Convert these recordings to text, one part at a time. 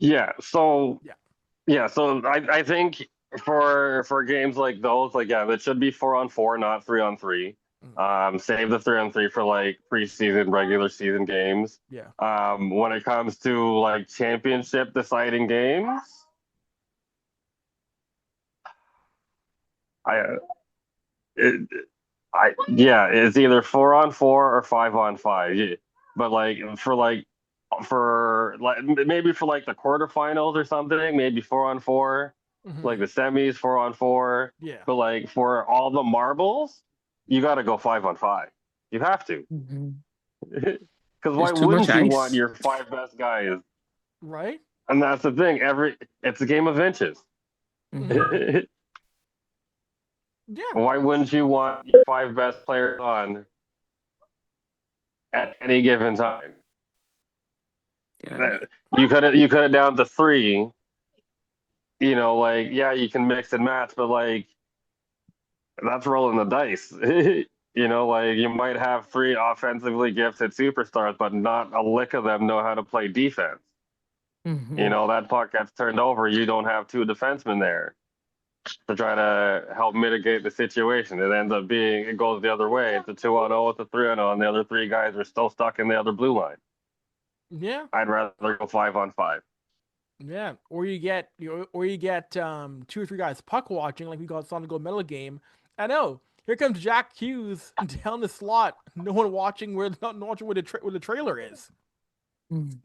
Yeah. So Yeah. yeah. So I think for games like those, like yeah, it should be 4-on-4, not 3-on-3. Mm, Save the 3-on-3 for like preseason, regular season games. yeah. When it comes to like championship deciding games, I it, yeah, it's either 4-on-4 or 5-on-5. Yeah. But like maybe for like the quarterfinals or something, maybe 4-on-4, like Hmm. the semis 4-on-4. Yeah. But like for all the marbles, you got to go 5-on-5. You have to, Mhm. because There's why too much wouldn't you want ice. your five best guys? Right. And that's the thing. It's a game of inches. Hmm. Hmm. Yeah. Why wouldn't you want your five best players on at any given time? Yeah. Yeah. You cut it down to three. Like yeah, you can mix and match, but like that's rolling the dice. Like you might have three offensively gifted superstars, but not a lick of them know how to play defense. Hmm. That puck gets turned over. You don't have two defensemen there to try to help mitigate the situation. It goes the other way. It's a 2-on-0, it's a 3-on-0, and the other three guys are still stuck in the other blue line. Yeah. I'd rather go 5-on-5. Yeah. Or you get two or three guys puck watching like we got Sonic Gold Medal game. I know. Here comes Jack Hughes down the slot. No one watching where not watching where the trailer is.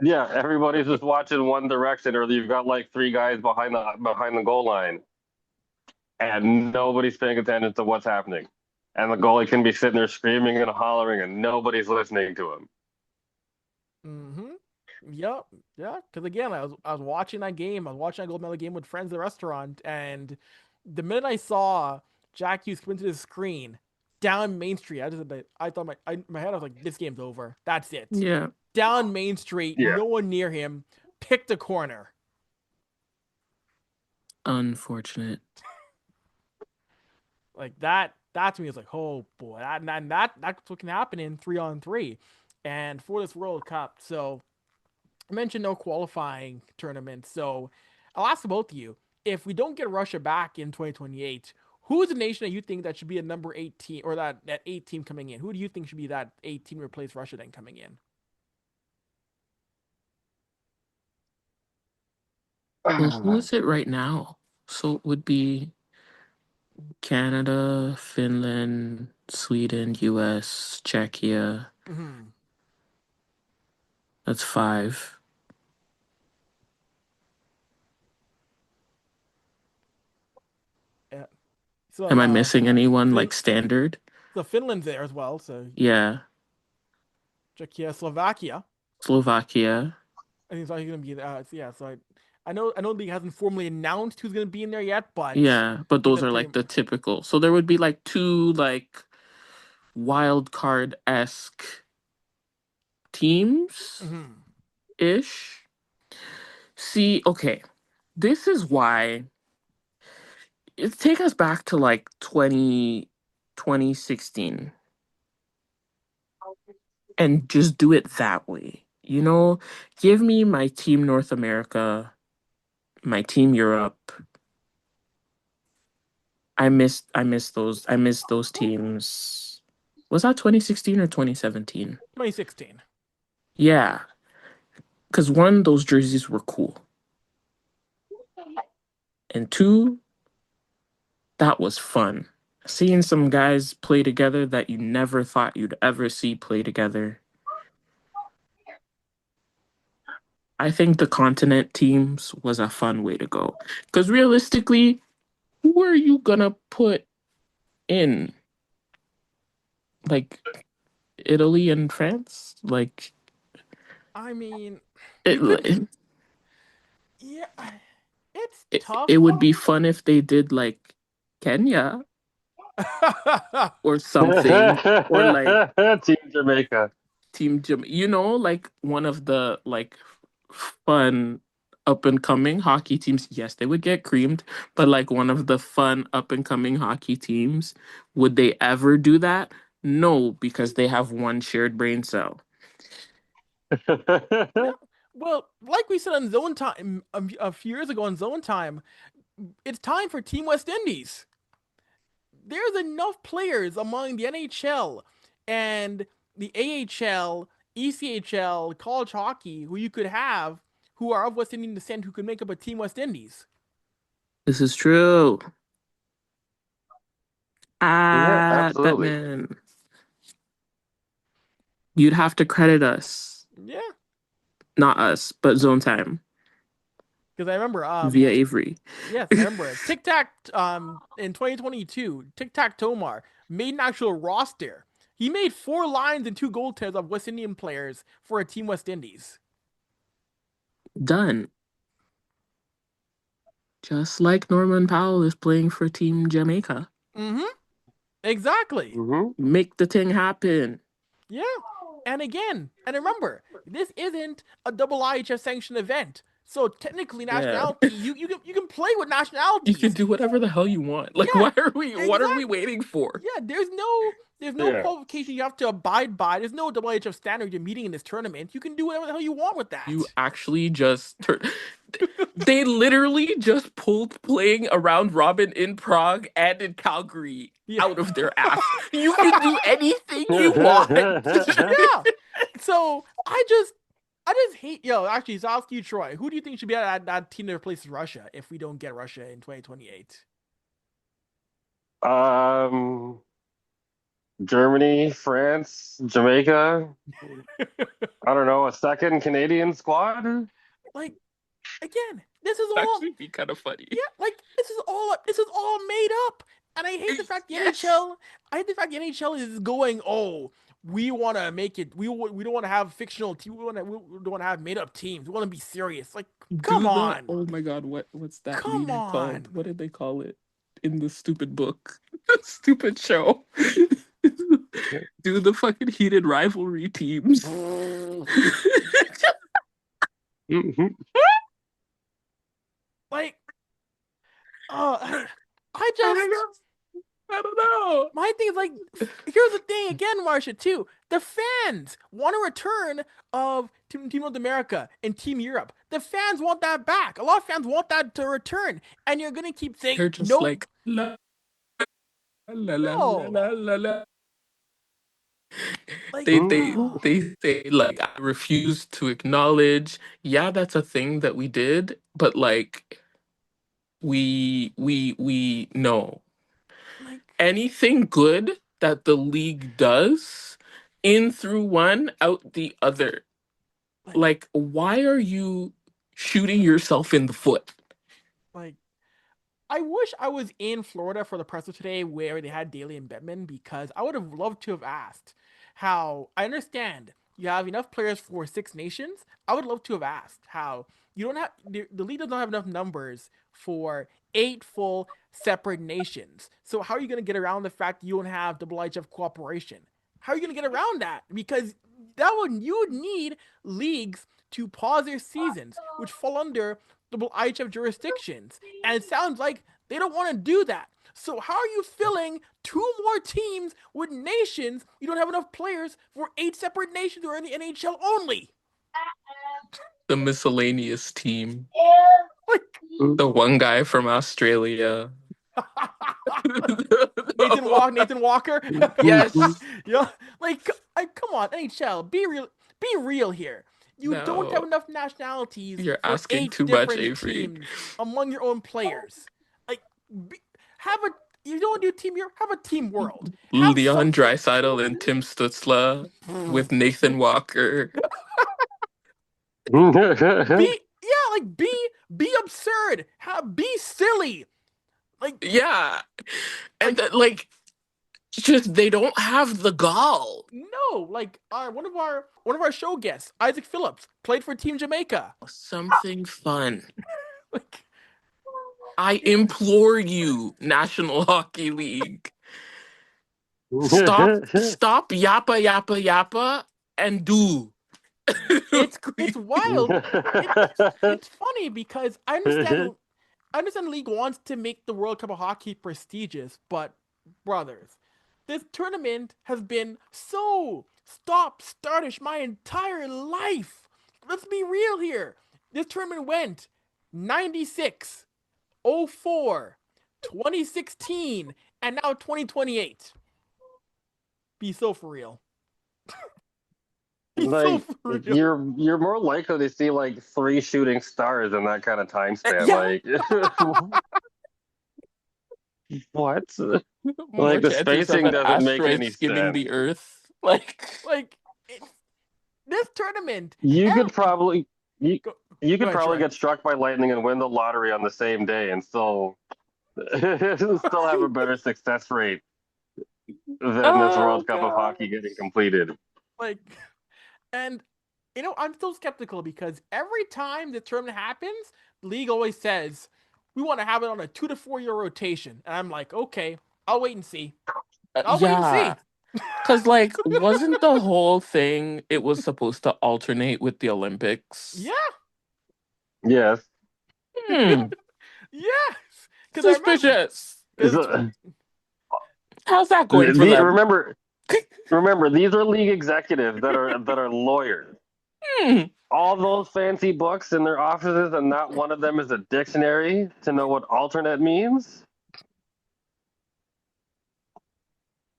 Yeah, everybody's just watching one direction, or you've got like three guys behind the goal line, and nobody's paying attention to what's happening. And the goalie can be sitting there screaming and hollering, and nobody's listening to him. Mm-hmm. Yep. Yeah. Because again, I was watching that game. I was watching that gold medal game with friends at the restaurant, and the minute I saw Jack Hughes come into the screen down Main Street, I thought my head I was like, this game's over. That's it. Yeah. Down Main Street, Yeah. no one near him. Picked a corner. Unfortunate. Like that to me is like, oh boy, that's what can happen in 3-on-3, and for this World Cup. So I mentioned no qualifying tournaments. So I'll ask both of you: if we don't get Russia back in 2028, who is the nation that you think that should be a number 18 or that eight team coming in? Who do you think should be that 18 replace Russia then coming in? Well, who is it right now? So it would be Canada, Finland, Sweden, US, Czechia. Mm-hmm. That's five. Yeah. So Am I missing anyone Fin- like standard? so Finland's there as well. So Yeah. Czechia, Slovakia. Slovakia. I think it's going to be yeah. So I know the league hasn't formally announced who's going to be in there yet, but Yeah, but I think those that's are pretty. like the typical. So there would be like two like wild card-esque teams Mhm. ish. See, okay. This is why it take us back to like 2016 and just do it that way. Give me my team North America, my team Europe. I miss those teams. Was that 2016 or 2017? 2016. Yeah, cuz one, those jerseys were cool. And two, that was fun. Seeing some guys play together that you never thought you'd ever see play together. I think the continent teams was a fun way to go. Because realistically, who are you gonna put in? Like Italy and France? Like I mean, you could, it, yeah, it's it tough. would be fun if they did like Kenya or something, or like Team Jamaica. Team Jam. Like one of the like fun up and coming hockey teams. Yes, they would get creamed, but like one of the fun up and coming hockey teams. Would they ever do that? No, because they have one shared brain cell. Yeah. Well, like we said on Zone Time a few years ago on Zone Time, it's time for Team West Indies. There's enough players among the NHL and the AHL, ECHL, college hockey who you could have who are of West Indian descent who could make up a Team West Indies. This is true. Yeah, Ah, absolutely. Batman. You'd have to credit us. Yeah, Not us, but Zone Time because I remember via Avry. yes, I remember it. Tic Tac in 2022, Tic Tac Tomar made an actual roster. He made 4 lines and 2 goaltenders of West Indian players for a Team West Indies. Done. Just like Norman Powell is playing for Team Jamaica. Mm-hmm. Exactly. Hmm. Make the thing happen. Yeah. And again, and remember, this isn't a double IHF sanctioned event. So technically Yeah. nationality, you can play with You can nationalities. do whatever the hell you want. Like, Yeah, what are we exactly. waiting for? Yeah, there's no Yeah. qualification you have to abide by. There's no IHF standard you're meeting in this tournament. You can do whatever the hell you want with You that. actually just turn. They literally just pulled playing a round robin in Prague and in Calgary Yeah. out of their ass. You can do anything you want. Yeah. So I just hate actually so I'll ask you, Troy, who do you think should be that team that replaces Russia if we don't get Russia in 2028? um, Germany, France, Jamaica. I don't know, a second Canadian squad. Like again, this is all Actually, be kind of funny. yeah, like this is all made up. And I hate the fact the Yes. NHL I hate the fact the NHL is going, "Oh, we want to make it we don't want to have fictional teams. We don't want to have made up teams. We want to be serious." Like, come Do the on. oh my god, what's that Come league called? on. What did they call it in the stupid book? Stupid show. Do the fucking heated rivalry teams. Mhm. Like, uh I I just don't know. I don't know. my thing is like here's the thing again, Marsha, too. The fans want a return of Team North America and Team Europe. The fans want that back. A lot of fans want that to return. And you're gonna keep saying, They're just nope, like la la la la no. la la la. Like, They they oh, they say like I refuse to acknowledge. Yeah, that's a thing that we did, but like we no like, anything good that the league does in through one out the other. like, Like, why are you shooting yourself in the foot? like, I wish I was in Florida for the presser today where they had Daly and Bettman because I would have loved to have asked how I understand you have enough players for 6 nations. I would love to have asked how you don't have the league does not have enough numbers for 8 full separate nations. So how are you going to get around the fact that you don't have double IHF cooperation? How are you going to get around that? Because that would you would need leagues to pause their seasons, which fall under double IHF jurisdictions. And it sounds like they don't want to do that. So how are you filling 2 more teams with nations you don't have enough players for 8 separate nations who are in the NHL only? The miscellaneous team. Like The one guy from Australia. Nathan Walker. Yes. Yeah, like come on, NHL, be real here. You don't have No. enough nationalities You're for asking eight too much, different Avery. teams among your own players. Like, be, have a you don't do Team Europe, have a Team World. Have Leon something. Draisaitl and Tim Stutzla with Nathan Walker. Be yeah, like be absurd. Be silly. Like Yeah. And like that, like, just they don't have the gall. no, like one of our show guests, Isaac Phillips, played for Team Jamaica. Something fun. Like I implore you, National Hockey League. Stop yappa yappa yappa and do. it's wild. It's funny because I understand the league wants to make the World Cup of Hockey prestigious, but brothers, this tournament has been so stop startish my entire life. let's be real here. This tournament went 96, 04, 2016, and now 2028. Be so for real. Be so Like for real. you're more likely to see like three shooting stars in that kind of time span. Yeah. Like what? More Like the chances of spacing an doesn't make asteroid any skimming sense. the Earth. Like, Like, it's this tournament. You could Every, probably you, go, you go could ahead, probably Shrek. get struck by lightning and win the lottery on the same day and still still have a better success rate than this oh World Cup of god. hockey getting completed. Like, and I'm still skeptical because every time the tournament happens, the league always says we want to have it on a 2 to 4 year rotation, and I'm like, okay, I'll wait and see. I'll wait and Yeah. see. Cause like wasn't the whole thing it was supposed to alternate with the Olympics? Yeah, Yes. Hmm. yes, because I remember Suspicious. because How's that going for The, them? remember, these are league executives that are lawyers. Hmm. All those fancy books in their offices, and not one of them is a dictionary to know what alternate means.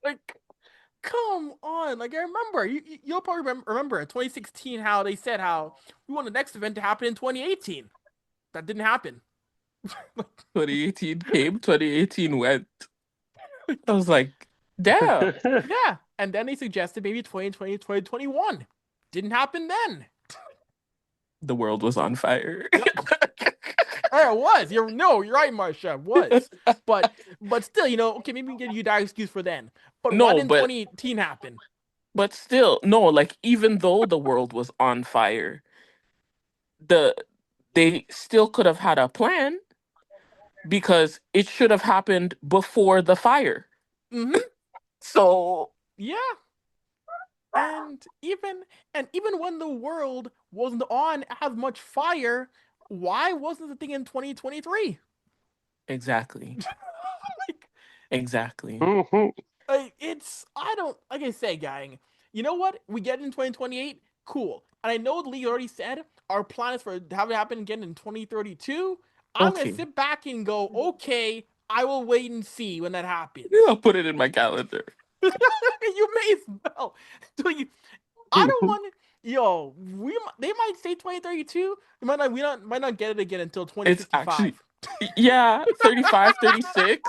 like, come on, like I remember you'll probably remember in 2016 how they said how we want the next event to happen in 2018. That didn't happen. 2018 came, 2018 went. I was like, damn. Yeah, and then they suggested maybe 2020, 2021. Didn't happen then. The world was on fire. Yep. It was. You're right, Marsha. It was. But still, okay, maybe we can get you that excuse for then. But why No, didn't but 2018 happen? still, no, like even though the world was on fire, the they still could have had a plan because it should have happened before the fire. Mm-hmm. So Yeah. And even when the world wasn't on as much fire, why wasn't the thing in 2023? exactly. like, Exactly. Mhm. it's I don't like I say, gang. You know what? We get in 2028, cool. And I know the league already said our plan is for to have it happen again in 2032. I'm gonna Okay. sit back and go, okay, I will wait and see when that I'll happens. put it in my calendar. You may as well. I don't want yo, they might say 2032. We might not get it again until It's actually 2055. yeah, 35, 36.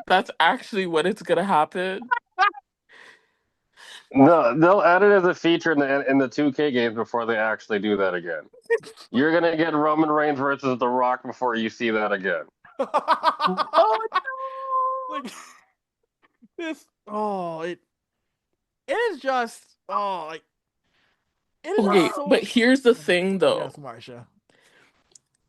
That's actually when it's gonna happen. No, they'll add it as a feature in the 2K games before they actually do that again. You're gonna get Roman Reigns versus The Rock before you see that again. Oh like this it is just like it no. is Okay, just so but here's the thing yes, though. Marsha.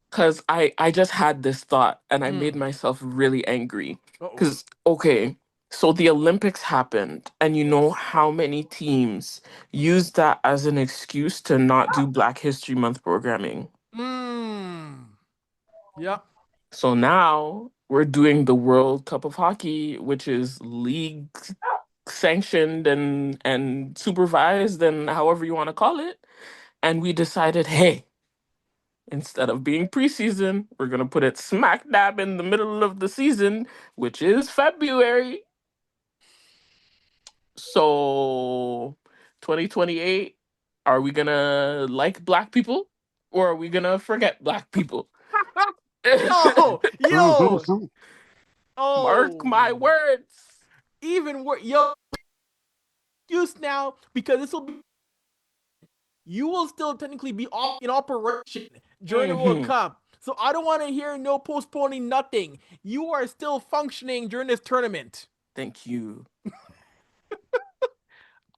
Because I just had this thought and I made Mm. myself really angry. Uh-oh. Because, okay, so the Olympics happened, and you know Yes. how many teams used that as an excuse to not do Black History Month programming? Mm. Yep. So now we're doing the World Cup of Hockey, which is league sanctioned and supervised and however you want to call it. And we decided, hey, instead of being preseason, we're gonna put it smack dab in the middle of the season, which is February. So 2028, are we gonna like black people or are we gonna forget black people? Yo, yo, Mark my oh, words. even worse. Yo, excuse now because this will be. You will still technically be in operation during the World Hmm. Cup. So I don't want to hear no postponing nothing. You are still functioning during this tournament. Thank you.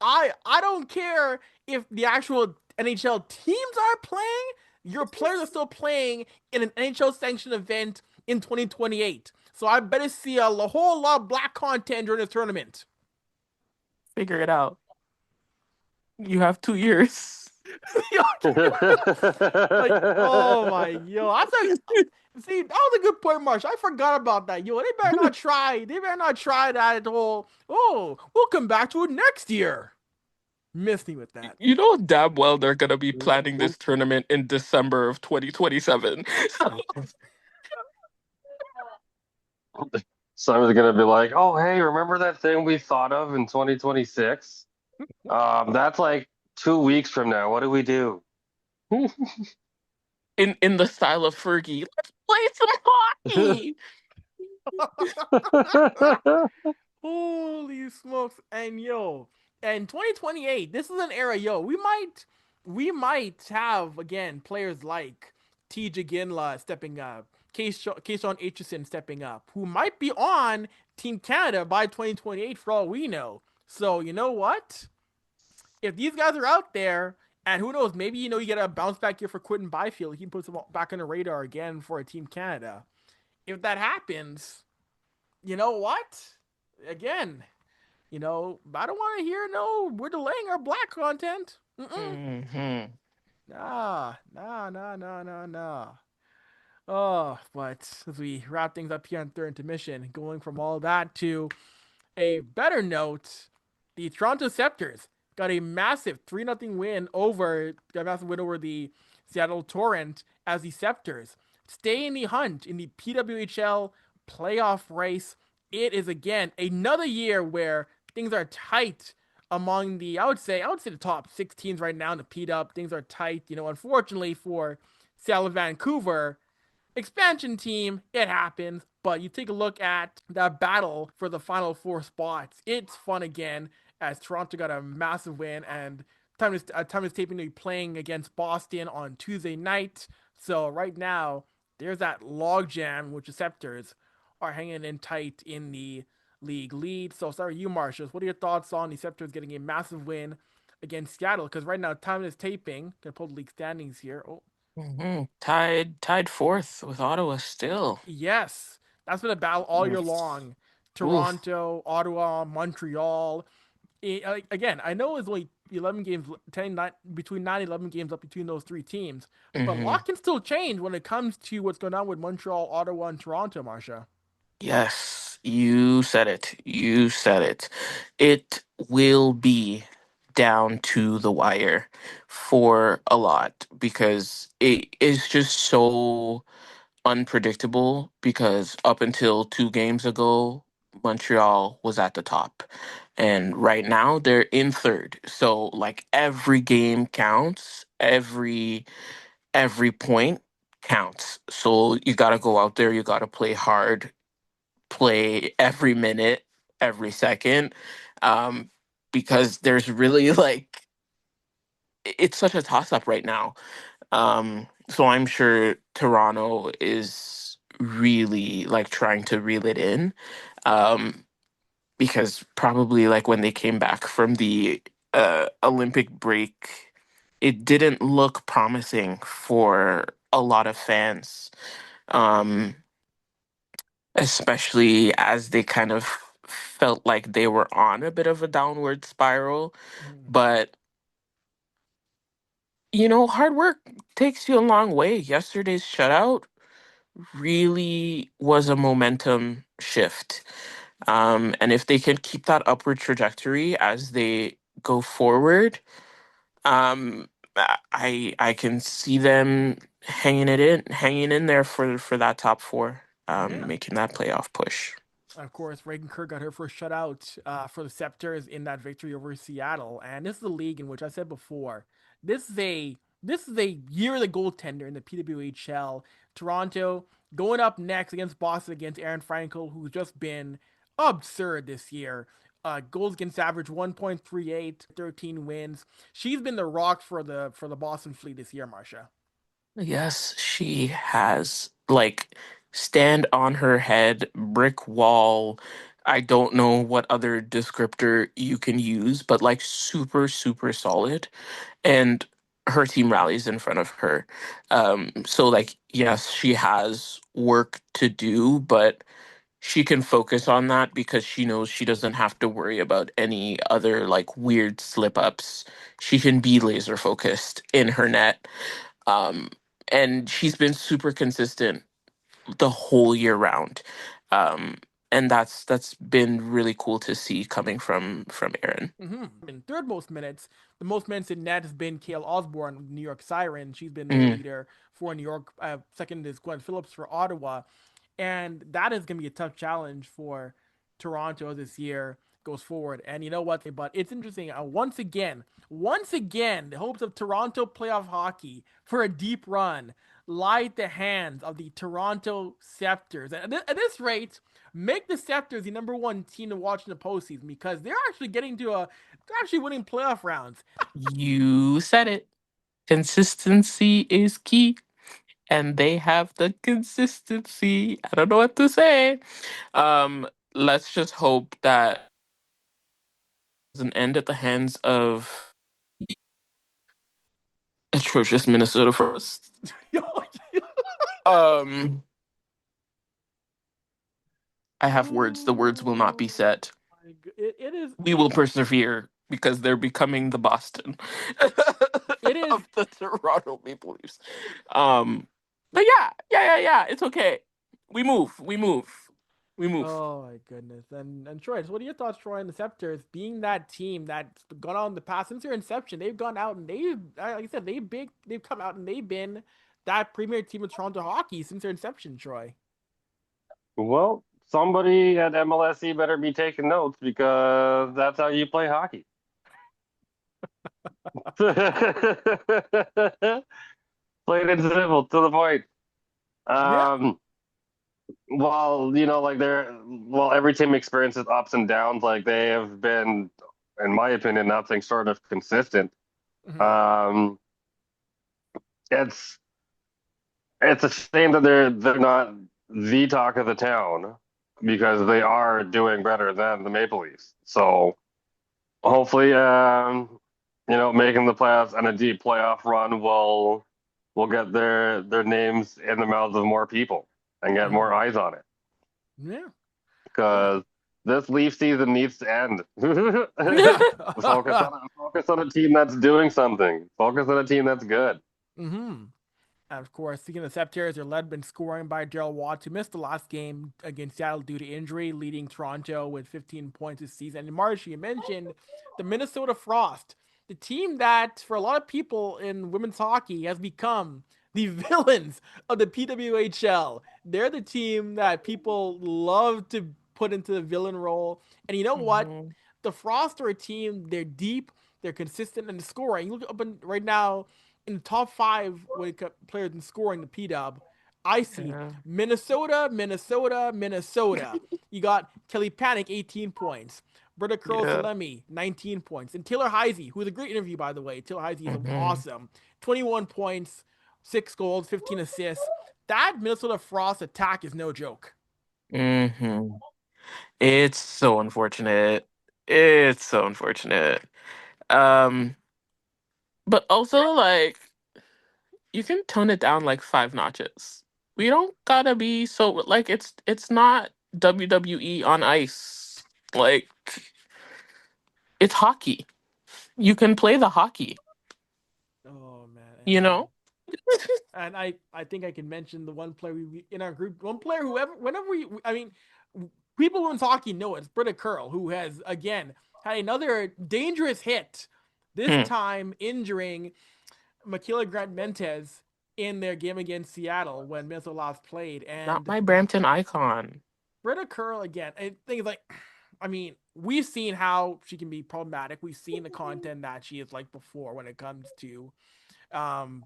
I don't care if the actual NHL teams are playing. Your players are still playing in an NHL sanctioned event in 2028. So I better see a whole lot of black content during this tournament. Figure it out. You have 2 years. like, oh my yo, I thought. See, that was a good point, Marsh. I forgot about that. Yo, they better not try. They better not try that whole. Oh, we'll come back to it next year. Miss me with that. You know damn well they're gonna be planning this tournament in December of 2027. Someone's gonna be like, "Oh, hey, remember that thing we thought of in 2026? That's like 2 weeks from now. What do we do?" In the style of Fergie, let's play some hockey. Holy smokes. And yo, and 2028, this is an era, yo, we might have again players like TJ Ginla stepping up, Kayshawn Aitchison stepping up, who might be on Team Canada by 2028 for all we know. So you know what? If these guys are out there, and who knows, maybe you get a bounce back here for Quentin Byfield, he can put some back on the radar again for a Team Canada. If that happens, you know what? Again, I don't want to hear no, we're delaying our black content. Mm-mm. Hmm. Nah, nah, nah, nah, nah, nah. Oh, but as we wrap things up here on third intermission, going from all that to a better note, the Toronto Scepters got a massive win over the Seattle Torrent as the Scepters stay in the hunt in the PWHL playoff race. It is again another year where things are tight among the I would say the top 6 teams right now in the P up. Things are tight, unfortunately for Seattle Vancouver, expansion team, it happens. But you take a look at that battle for the final 4 spots. It's fun again as Toronto got a massive win, and time is taping to be playing against Boston on Tuesday night. So right now there's that logjam which the Scepters are hanging in tight in the league lead. So sorry, you Marsha, what are your thoughts on the Scepters getting a massive win against Seattle? Because right now time is taping. Gonna pull the league standings here. Oh, Tied fourth with Ottawa still. yes, that's been a battle all year Oof. long. Oof. Toronto, Ottawa, Montreal. Again, I know it's only 11 games, 10, 9, between 9 and 11 games up between those 3 teams, but a Hmm. lot can still change when it comes to what's going on with Montreal, Ottawa, and Toronto, Marsha. Yes, you said it. You said it. It will be down to the wire for a lot because it is just so unpredictable because up until 2 games ago, Montreal was at the top. And right now they're in third. So like every game counts, every point counts. So you got to go out there, you got to play hard, play every minute, every second, um, because there's really like it's such a toss up right now. So I'm sure Toronto is really like trying to reel it in, um, because probably like when they came back from the Olympic break, it didn't look promising for a lot of fans. Um, Especially as they kind of felt like they were on a bit of a downward spiral. Mhm. But, hard work takes you a long way. Yesterday's shutout really was a momentum shift. And if they can keep that upward trajectory as they go forward, I can see them hanging in there for that top four, Yeah. making that playoff push. Of course, Reagan Kerr got her first shutout for the Scepters in that victory over Seattle, and this is a league in which I said before, this is a year of the goaltender in the PWHL. Toronto going up next against Boston against Aaron Frankel, who's just been absurd this year. Goals against average 1.38, 13 wins. She's been the rock for the Boston Fleet this year, Marsha. Yes, she has. Like, stand on her head, brick wall. I don't know what other descriptor you can use, but like super, super solid. And her team rallies in front of her. So, like, yes, she has work to do, but she can focus on that because she knows she doesn't have to worry about any other like weird slip ups. She can be laser focused in her net. Um, and she's been super consistent the whole year round. Um, and that's been really cool to see coming from Aaron. In third most minutes, the most minutes in net has been Kale Osborne, New York Siren. She's been their Mm. leader for New York. Second is Gwen Phillips for Ottawa. And that is going to be a tough challenge for Toronto this year goes forward. And you know what? But it's interesting. Once again, the hopes of Toronto playoff hockey for a deep run lie at the hands of the Toronto Scepters. And at this rate, make the Scepters the number one team to watch in the postseason because they're actually they're actually winning playoff rounds. You said it. Consistency is key, and they have the consistency. I don't know what to say. Let's just hope that doesn't end at the hands of atrocious Minnesota Frost. Um, I have words. The words will not be said. It is. We will persevere because they're becoming the Boston It is. of the Toronto Maple Leafs. But yeah. It's okay. We move. Oh my goodness! And Troy, so what are your thoughts, Troy, on the Scepters being that team that's gone out in the past since their inception? They've gone out and like I said, they've come out and they've been that premier team of Toronto hockey since their inception. Troy. Well, somebody at MLSE better be taking notes because that's how you play hockey. Plain and simple, to the point. Yeah. Well, like every team experiences ups and downs. Like they have been, in my opinion, nothing short of consistent. Mm-hmm. Um, it's it's a shame that they're not the talk of the town because they are doing better than the Maple Leafs. So hopefully, making the playoffs and a deep playoff run will get their names in the mouths of more people and get more Mm-hmm. eyes on it Yeah. Yeah. because this Leaf season needs to end. Yeah. Focus on a team that's doing something. Focus on a team that's good. Mm-hmm. And of course, speaking of the Septers, they're led in scoring by Daryl Watts, who missed the last game against Seattle due to injury, leading Toronto with 15 points this season. And Marsha, you mentioned the Minnesota Frost, the team that, for a lot of people in women's hockey, has become the villains of the PWHL. They're the team that people love to put into the villain role. And you know what? Mhm. The Frost are a team, they're deep, they're consistent in the scoring. You look up right now, in the top five when it comes players in scoring the PW, I see Yeah. Minnesota. You got Kelly Panic, 18 points. Britta Curl Yeah. Salemi, 19 points. And Taylor Heisey, who was a great interview, by the way. Taylor Heisey is Mhm. awesome. 21 points, 6 goals, 15 assists. That Minnesota Frost attack is no joke. Mhm. It's so unfortunate. It's so unfortunate. Um, but also like you can tone it down like five notches. We don't gotta be so like it's not WWE on ice. Like it's hockey. You can play the hockey, Oh, man. you know? And I think I can mention the one player we in our group, one player whoever whenever I mean, people in hockey know it's Britta Curl who has again had another dangerous hit, this Hmm. time injuring Michaela Grant Mentes in their game against Seattle when Minnesota last played, Not and my Brampton icon. Britta Curl again. I think like, I mean, we've seen how she can be problematic. We've seen the content that she is like before when it comes to um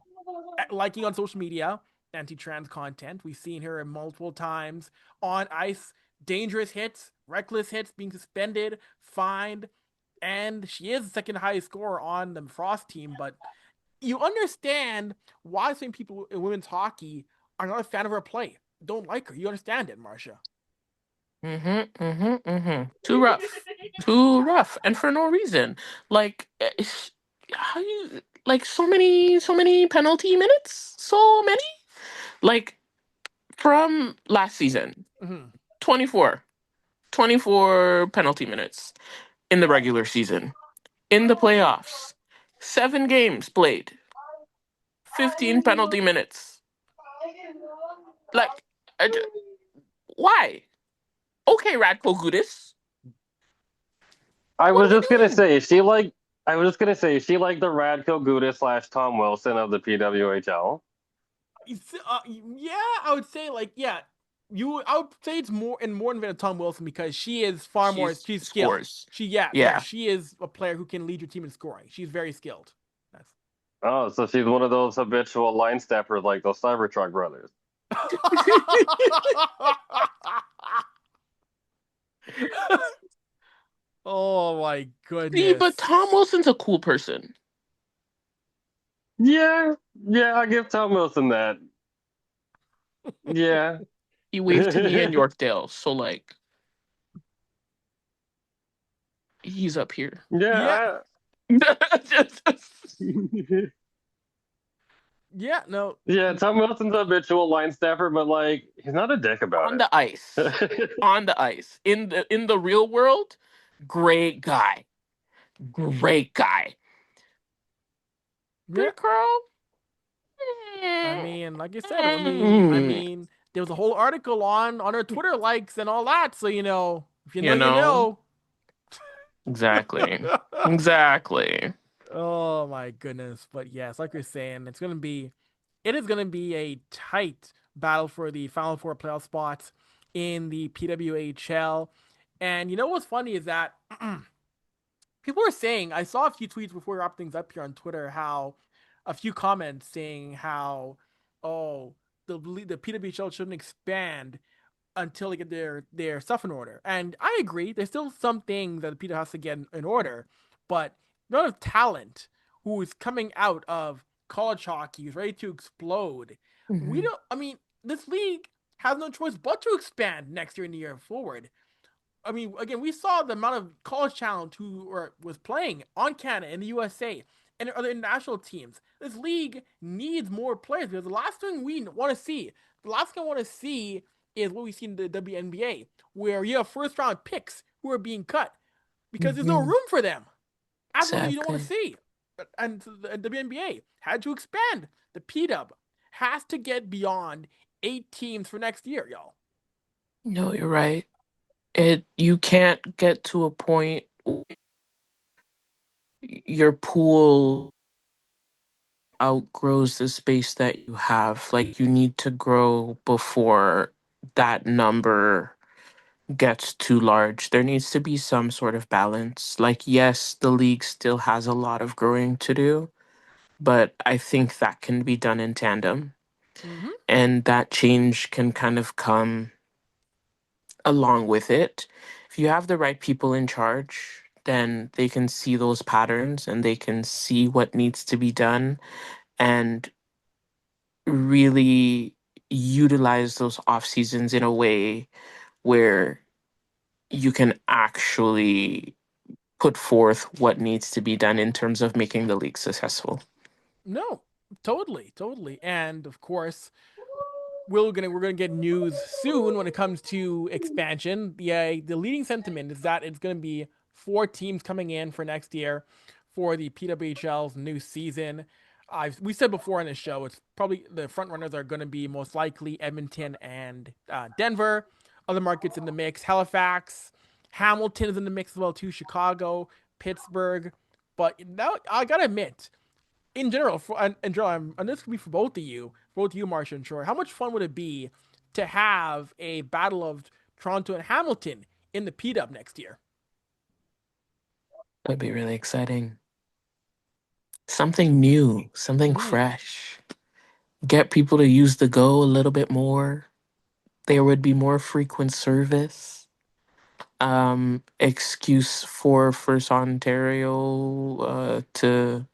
liking on social media anti-trans content. We've seen her multiple times on ice, dangerous hits, reckless hits, being suspended, fined, and she is the second highest scorer on the Frost team. But you understand why some people in women's hockey are not a fan of her play, don't like her. You understand it, Marsha. Too rough. Too rough. And for no reason. Like how you like so many penalty minutes? So many? Like from last season, Mm-hmm. 24. 24 penalty minutes in the regular season. In the playoffs, 7 games played, 15 penalty minutes. Like, why? Okay, Radko Gudis. I What was are we just gonna doing? say she like. I was just gonna say she like the Radko Gudas slash Tom Wilson of the PWHL. Yeah, I would say like yeah. I would say it's more than Tom Wilson because she is far more. She's She's skilled. scores. Yeah. Yeah. She is a player who can lead your team in scoring. She's very skilled. That's Oh, so she's one of those habitual line steppers like those Cybertruck brothers. Oh my See, but goodness. Tom Wilson's a cool person. Yeah, yeah, I give Tom Wilson that. Yeah. He waved to me in Yorkdale, so like he's up here. Yeah. Yeah, Yeah, no. yeah, Tom Wilson's a habitual line stepper, but like he's not a dick about On the ice. it. On the ice. In the real world, great guy. Great guy. Yeah. Good girl. I Mm. mean, like I said, Mm. there was a whole article on her Twitter likes and all that. So if you know, You you know? know. Exactly. Exactly. Oh my goodness. But yes, like you're saying, it is gonna be a tight battle for the final four playoff spots in the PWHL. And you know what's funny is that people are saying I saw a few tweets before we wrap things up here on Twitter how a few comments saying how oh the PWHL shouldn't expand until they get their stuff in order. And I agree. There's still some things that the PWHL has to get in order, but the amount of talent who is coming out of college hockey is ready to explode. We Mhm. don't. I mean, this league has no choice but to expand next year and the year forward. I mean, again, we saw the amount of college talent was playing on Canada and the USA and other international teams. This league needs more players because the last thing I want to see is what we see in the WNBA, where you have first round picks who are being cut because there's no Mhm. room for them. Absolutely, you don't want to Exactly. see. And the WNBA had to expand. The PW has to get beyond 8 teams for next year, y'all. No, you're right. You can't get to a point your pool outgrows the space that you have. Like you need to grow before that number gets too large. There needs to be some sort of balance. Like yes, the league still has a lot of growing to do, but I think that can be done in tandem. Mm-hmm. And that change can kind of come along with it. If you have the right people in charge, then they can see those patterns and they can see what needs to be done and really utilize those off seasons in a way where you can actually put forth what needs to be done in terms of making the league successful. No, totally. And of course, we're gonna get news soon when it comes to expansion. The leading sentiment is that it's gonna be 4 teams coming in for next year for the PWHL's new season. We said before in the show, it's probably the front runners are going to be most likely Edmonton and Denver. Other markets in the mix: Halifax, Hamilton is in the mix as well too. Chicago, Pittsburgh. But now I gotta admit, in general, and this could be for both you, Marsha and Troy. How much fun would it be to have a battle of Toronto and Hamilton in the P-Dub next year? That'd be really exciting. Something new, something Mm. fresh. Get people to use the go a little bit more. There would be more frequent service. Excuse for First Ontario to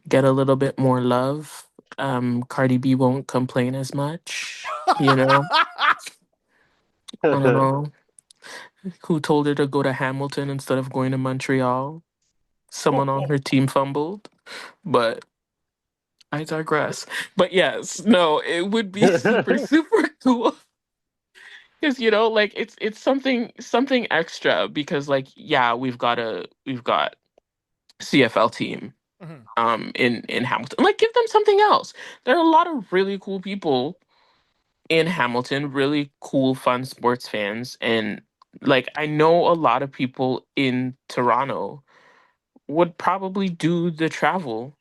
get a little bit more love. Cardi B won't complain as much. You know, I don't know who told her to go to Hamilton instead of going to Montreal. Someone on her team fumbled, but I digress. But yes, no, it would be super super cool because like it's something extra because like yeah, we've got CFL team Mhm. in Hamilton. Like give them something else. There are a lot of really cool people in Hamilton, really cool fun sports fans and Like I know a lot of people in Toronto would probably do the travel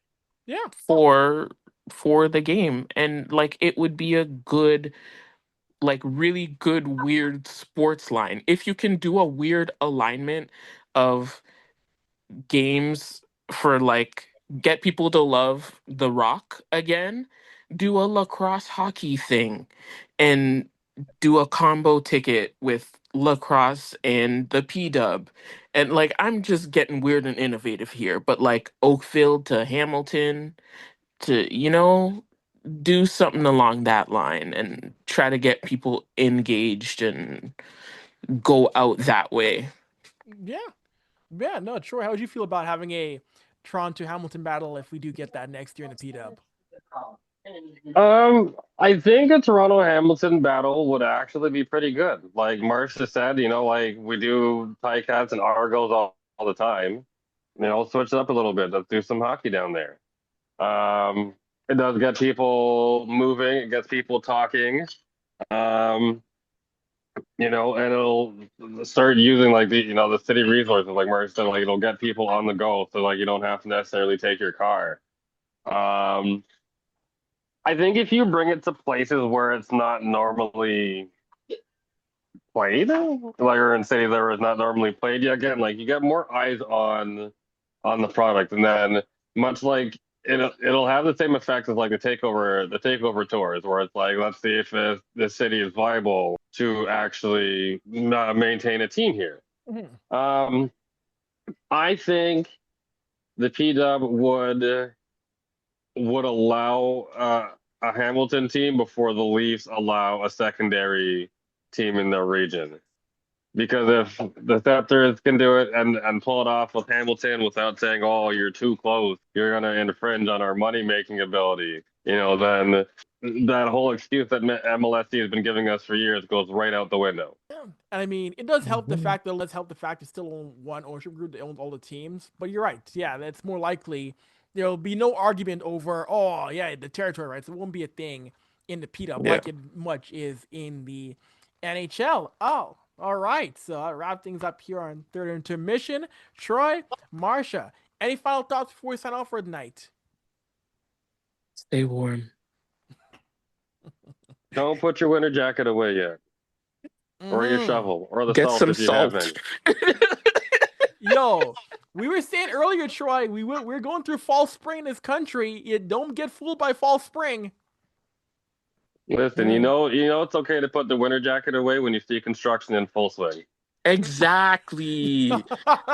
Yeah. for for the game, and like it would be a good, like really good weird sports line if you can do a weird alignment of games for like get people to love The Rock again, do a lacrosse hockey thing and do a combo ticket with lacrosse and the P Dub. And like I'm just getting weird and innovative here, but like Oakville to Hamilton to, do something along that line and try to get people engaged and go out that way. Yeah. Yeah. No, Troy, how would you feel about having a Toronto Hamilton battle if we do get that next year in the P Dub? I think a Toronto Hamilton battle would actually be pretty good. Like Marsha said, like we do Ticats and Argos all the time. Switch it up a little bit. Let's do some hockey down there. Um, it does get people moving. It gets people talking. Um, and it'll start using like the city resources, like Marsha said, like it'll get people on the go, so like you don't have to necessarily take your car. Um, I think if you bring it to places where it's not normally played, like or in cities where it's not normally played, you again like you get more eyes on the product, and then much like it'll have the same effect as like the takeover tours, where it's like let's see if the city is viable to actually maintain a team here. Mhm. Um, I think the PW would allow a Hamilton team before the Leafs allow a secondary team in their region. Because if the Thepters can do it and pull it off with Hamilton without saying, "Oh, you're too close. You're going to infringe on our money making ability," then that whole excuse that MLSC has been giving us for years goes right out the window. Yeah. And I mean, it does help the Mhm. fact that it's still on one ownership group that owns all the teams. But you're right. Yeah, that's more likely there'll be no argument over, oh, yeah, the territory rights. It won't be a thing in the PW Yeah. like it much is in the NHL. Oh, all right. So I'll wrap things up here on third intermission. Troy, Marsha, any final thoughts before we sign off for the night? Stay warm. Don't put your winter jacket away yet, or your Mm-hmm. shovel, or the Get salt some if you have salt. any. Yo, we were saying earlier, Troy, we're going through fall spring in this country. You don't get fooled by fall spring. Listen, it's okay to put the winter jacket away when you see construction in full swing. Exactly.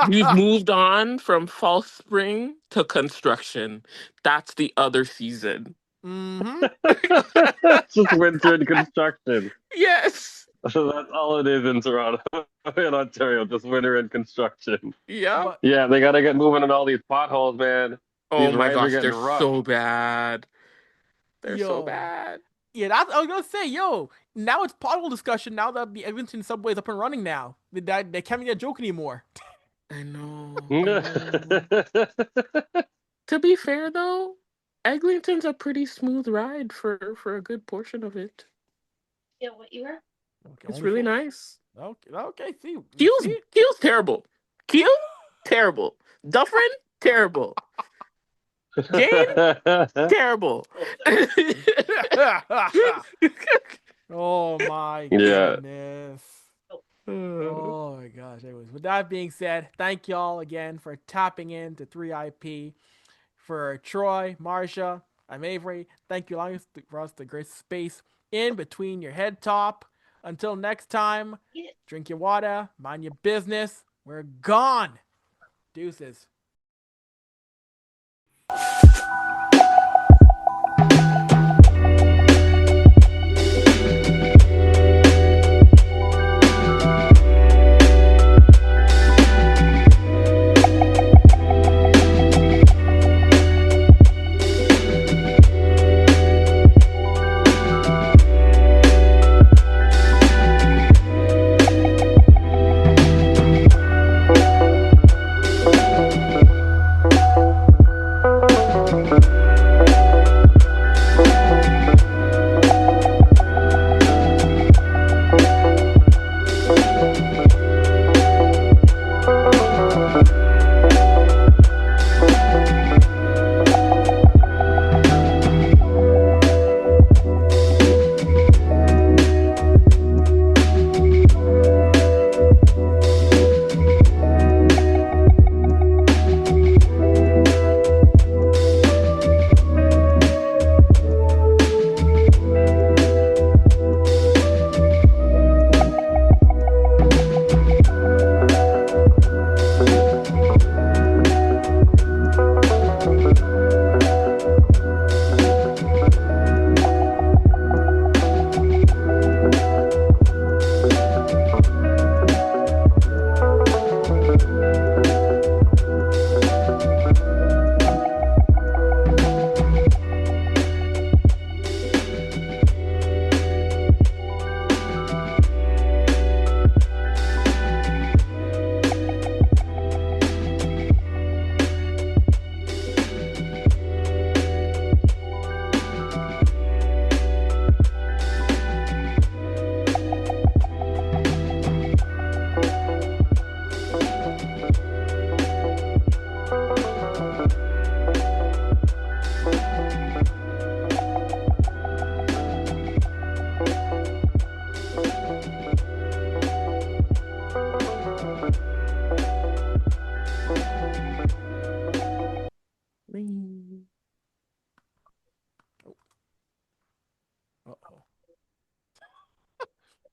We've moved on from false spring to construction. That's the other season. Mm-hmm. It's just winter and construction. Yes. So that's all it is in Toronto, in Ontario, just winter and construction. Yeah. But Yeah, they gotta get moving on all these potholes, man. Oh These my rides are gosh, getting they're rough. so bad. They're so yo, bad. yeah, that's I was gonna say, yo. Now it's pothole discussion. Now that the Edmonton subway's up and running, now they can't be a joke anymore. I know. I know. To be fair though, Eglinton's a pretty smooth ride for a good portion of it. Okay, It's only really for nice. okay. Okay, see, Keel's see. Keel's terrible. Keel terrible. Dufferin terrible. Jane terrible. Oh my Yeah. goodness. Oh my gosh. Anyways, with that being said, thank y'all again for tapping in to 3IP. For Troy, Marsha, I'm Avery. Thank you allowing us for us to grace space in between your head top. Until next time, drink your water, mind your business. We're gone. Deuces.